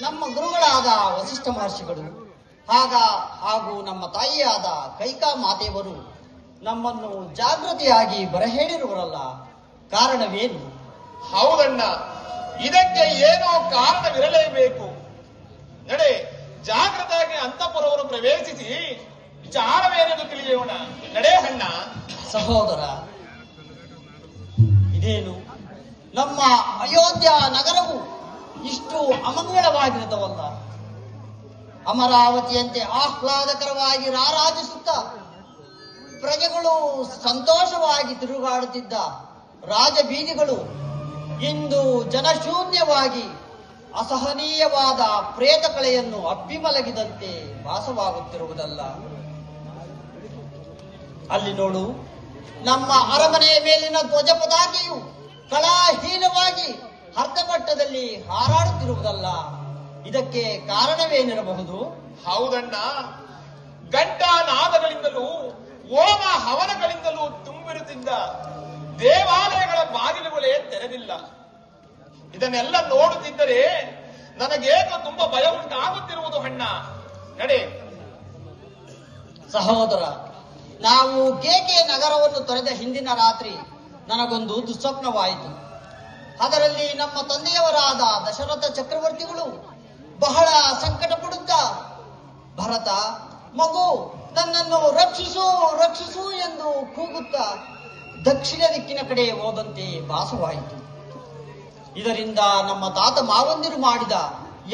ನಮ್ಮ ಗುರುಗಳಾದ ವಸಿಷ್ಠ ಮಹರ್ಷಿಗಳು ಹಾಗೂ ನಮ್ಮ ತಾಯಿಯಾದ ಕೈಕಾ ಮಾತೆಯವರು ನಮ್ಮನ್ನು ಜಾಗೃತಿಯಾಗಿ ಬರಹೇಳಿರುವರಲ್ಲ, ಕಾರಣವೇನು? ಹೌದಣ್ಣ, ಇದಕ್ಕೆ ಏನೋ ಕಾರಣವಿರಲೇಬೇಕು. ನಡೆ, ಜಾಗೃತವಾಗಿ ಅಂತಃಪುರವನ್ನು ಪ್ರವೇಶಿಸಿ ವಿಚಾರವೇನೆಂದು ತಿಳಿಯೋಣ. ನಡೆ ಅಣ್ಣ. ಸಹೋದರ, ಇದೇನು ನಮ್ಮ ಅಯೋಧ್ಯ ನಗರವು ಇಷ್ಟು ಅಮಂಗಳವಾಗಿರುತ್ತವಲ್ಲ. ಅಮರಾವತಿಯಂತೆ ಆಹ್ಲಾದಕರವಾಗಿ ರಾರಾಜಿಸುತ್ತ ಪ್ರಜೆಗಳು ಸಂತೋಷವಾಗಿ ತಿರುಗಾಡುತ್ತಿದ್ದ ರಾಜಬೀದಿಗಳು ಇಂದು ಜನಶೂನ್ಯವಾಗಿ ಅಸಹನೀಯವಾದ ಪ್ರೇತ ಕಳೆಯನ್ನು ಅಬ್ಬಿಮಲಗಿದಂತೆ ಭಾಸವಾಗುತ್ತಿರುವುದಲ್ಲ. ಅಲ್ಲಿ ನೋಡು, ನಮ್ಮ ಅರಮನೆಯ ಮೇಲಿನ ಧ್ವಜ ಪತಾಕೆಯು ಕಲಾಹೀನವಾಗಿ ಅರ್ಧಮಟ್ಟದಲ್ಲಿ ಹಾರಾಡುತ್ತಿರುವುದಲ್ಲ. ಇದಕ್ಕೆ ಕಾರಣವೇನಿರಬಹುದು? ಹೌದಣ್ಣ, ಘಂಟಾನಾದಗಳಿಂದಲೂ ಹೋಮ ಹವನಗಳಿಂದಲೂ ತುಂಬಿರುತ್ತಿದ್ದ ದೇವಾಲಯಗಳ ಬಾಗಿಲುಗಳೇ ತೆರೆದಿಲ್ಲ. ಇದನ್ನೆಲ್ಲ ನೋಡುತ್ತಿದ್ದರೆ ನನಗೇನೋ ತುಂಬಾ ಭಯ ಉಂಟಾಗುತ್ತಿರುವುದು ಅಣ್ಣ. ನಡೆ. ಸಹೋದರ, ನಾವು ಕೇಕೆ ನಗರವನ್ನು ತೊರೆದ ಹಿಂದಿನ ರಾತ್ರಿ ನನಗೊಂದು ದುಸ್ವಪ್ನವಾಯಿತು. ಅದರಲ್ಲಿ ನಮ್ಮ ತಂದೆಯವರಾದ ದಶರಥ ಚಕ್ರವರ್ತಿಗಳು ಬಹಳ ಸಂಕಟ ಪಡುತ್ತಾ, ಭರತ ಮಗು, ನನ್ನನ್ನು ರಕ್ಷಿಸು ರಕ್ಷಿಸು ಎಂದು ಕೂಗುತ್ತಾ ದಕ್ಷಿಣ ದಿಕ್ಕಿನ ಕಡೆ ಹೋದಂತೆ ಭಾಸವಾಯಿತು. ಇದರಿಂದ ನಮ್ಮ ತಾತ ಮಾವಂದಿರು ಮಾಡಿದ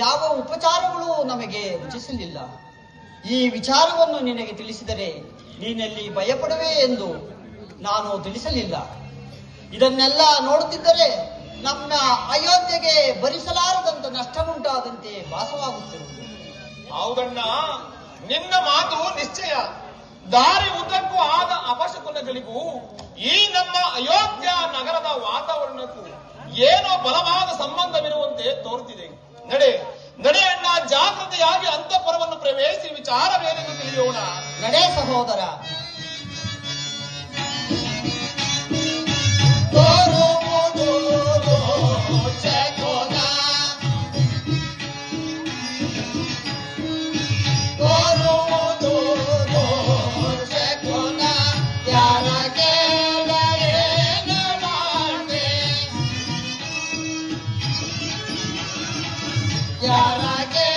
ಯಾವ ಉಪಚಾರಗಳು ನಮಗೆ ರುಚಿಸಲಿಲ್ಲ. ಈ ವಿಚಾರವನ್ನು ನಿನಗೆ ತಿಳಿಸಿದರೆ ನೀನಲ್ಲಿ ಭಯಪಡುವೆ ಎಂದು ನಾನು ತಿಳಿಸಲಿಲ್ಲ. ಇದನ್ನೆಲ್ಲ ನೋಡುತ್ತಿದ್ದರೆ ನಮ್ಮ ಅಯೋಧ್ಯೆಗೆ ಭರಿಸಲಾರದಂತ ನಷ್ಟವುಂಟಾದಂತೆ ಭಾಸವಾಗುತ್ತಿರುವುದು. ಹೌದಣ್ಣ, ನಿನ್ನ ಮಾತು ನಿಶ್ಚಯ. ದಾರಿ ಉದ್ದಕ್ಕೂ ಆದ ಅಪಶಕುನಗಳಿಗೂ ಈ ನಮ್ಮ ಅಯೋಧ್ಯ ನಗರದ ವಾತಾವರಣಕ್ಕೂ ಏನೋ ಬಲವಾದ ಸಂಬಂಧವಿರುವಂತೆ ತೋರುತ್ತಿದೆ. ನಡೆ ನಡೆ ಅಣ್ಣ, ಜಾಗೃತಿಯಾಗಿ ಅಂತಃಪುರವನ್ನು ಪ್ರವೇಶಿಸಿ ವಿಚಾರವೇನೆಂದು ತಿಳಿಯೋಣ. ನಡೆ ಸಹೋದರ. ಯಾರಗೆ